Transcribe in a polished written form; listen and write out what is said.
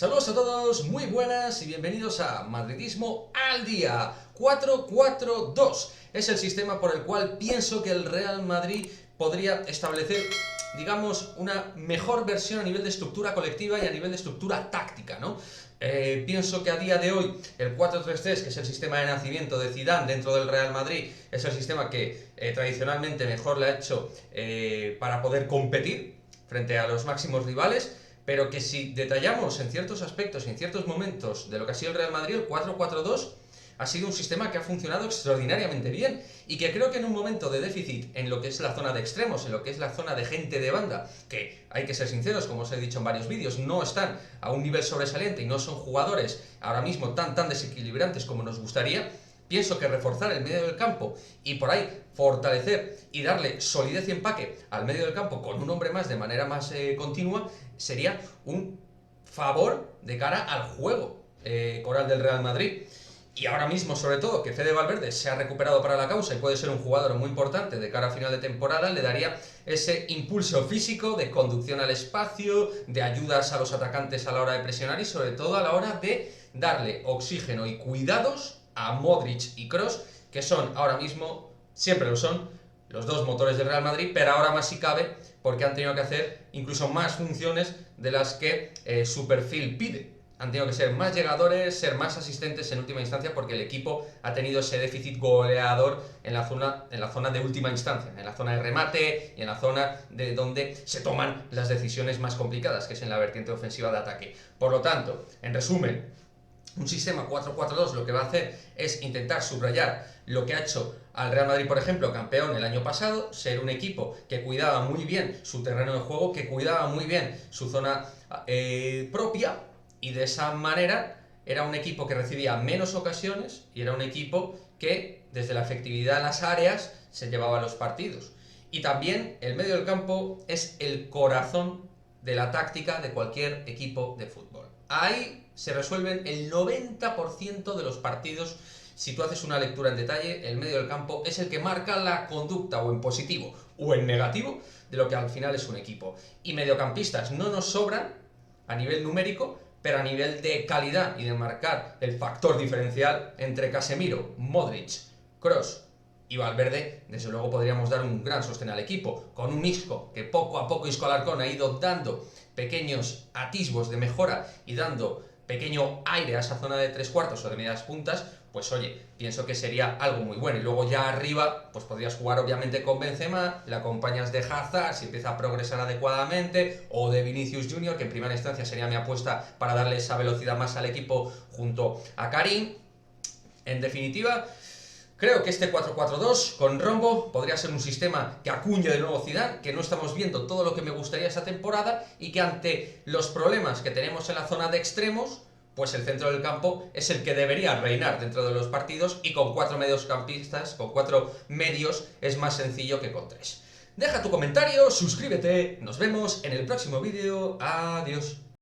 Saludos a todos, muy buenas y bienvenidos a Madridismo al Día. 4-4-2 es el sistema por el cual pienso que el Real Madrid podría establecer, digamos, una mejor versión a nivel de estructura colectiva y a nivel de estructura táctica, ¿no? Pienso que a día de hoy el 4-3-3, que es el sistema de nacimiento de Zidane dentro del Real Madrid, es el sistema que tradicionalmente mejor le ha hecho para poder competir frente a los máximos rivales, pero que si detallamos en ciertos aspectos y en ciertos momentos de lo que ha sido el Real Madrid, el 4-4-2 ha sido un sistema que ha funcionado extraordinariamente bien y que creo que en un momento de déficit en lo que es la zona de extremos, en lo que es la zona de gente de banda, que hay que ser sinceros, como os he dicho en varios vídeos, no están a un nivel sobresaliente y no son jugadores ahora mismo tan desequilibrantes como nos gustaría. Pienso que reforzar el medio del campo y por ahí fortalecer y darle solidez y empaque al medio del campo con un hombre más de manera más continua sería un favor de cara al juego coral del Real Madrid. Y ahora mismo, sobre todo, que Fede Valverde se ha recuperado para la causa y puede ser un jugador muy importante de cara a final de temporada, le daría ese impulso físico de conducción al espacio, de ayudas a los atacantes a la hora de presionar y sobre todo a la hora de darle oxígeno y cuidados a Modric y Kroos, que son ahora mismo, siempre lo son, los dos motores del Real Madrid, pero ahora más si cabe, porque han tenido que hacer incluso más funciones de las que su perfil pide. Han tenido que ser más llegadores, ser más asistentes en última instancia, porque el equipo ha tenido ese déficit goleador en la zona de última instancia, en la zona de remate y en la zona de donde se toman las decisiones más complicadas, que es en la vertiente ofensiva de ataque. Por lo tanto, en resumen, un sistema 4-4-2 lo que va a hacer es intentar subrayar lo que ha hecho al Real Madrid, por ejemplo, campeón el año pasado, ser un equipo que cuidaba muy bien su terreno de juego, que cuidaba muy bien su zona propia, y de esa manera era un equipo que recibía menos ocasiones y era un equipo que desde la efectividad en las áreas se llevaba los partidos. Y también el medio del campo es el corazón de la táctica de cualquier equipo de fútbol. Ahí se resuelven el 90% de los partidos. Si tú haces una lectura en detalle, el medio del campo es el que marca la conducta, o en positivo o en negativo, de lo que al final es un equipo. Y mediocampistas no nos sobran a nivel numérico, pero a nivel de calidad y de marcar el factor diferencial entre Casemiro, Modric, Kroos y Valverde, desde luego podríamos dar un gran sostén al equipo, con un Isco que poco a poco Isco Alarcón ha ido dando pequeños atisbos de mejora y dando pequeño aire a esa zona de tres cuartos o de medias puntas. Pues oye, pienso que sería algo muy bueno. Y luego ya arriba, pues podrías jugar obviamente con Benzema, le acompañas de Hazard si empieza a progresar adecuadamente, o de Vinicius Junior, que en primera instancia sería mi apuesta para darle esa velocidad más al equipo junto a Karim. En definitiva, creo que este 4-4-2 con rombo podría ser un sistema que acuñe de nuevo Zidane, que no estamos viendo todo lo que me gustaría esta temporada y que ante los problemas que tenemos en la zona de extremos, pues el centro del campo es el que debería reinar dentro de los partidos, y con 4 mediocampistas, con 4 medios, es más sencillo que con 3. Deja tu comentario, suscríbete, nos vemos en el próximo vídeo, adiós.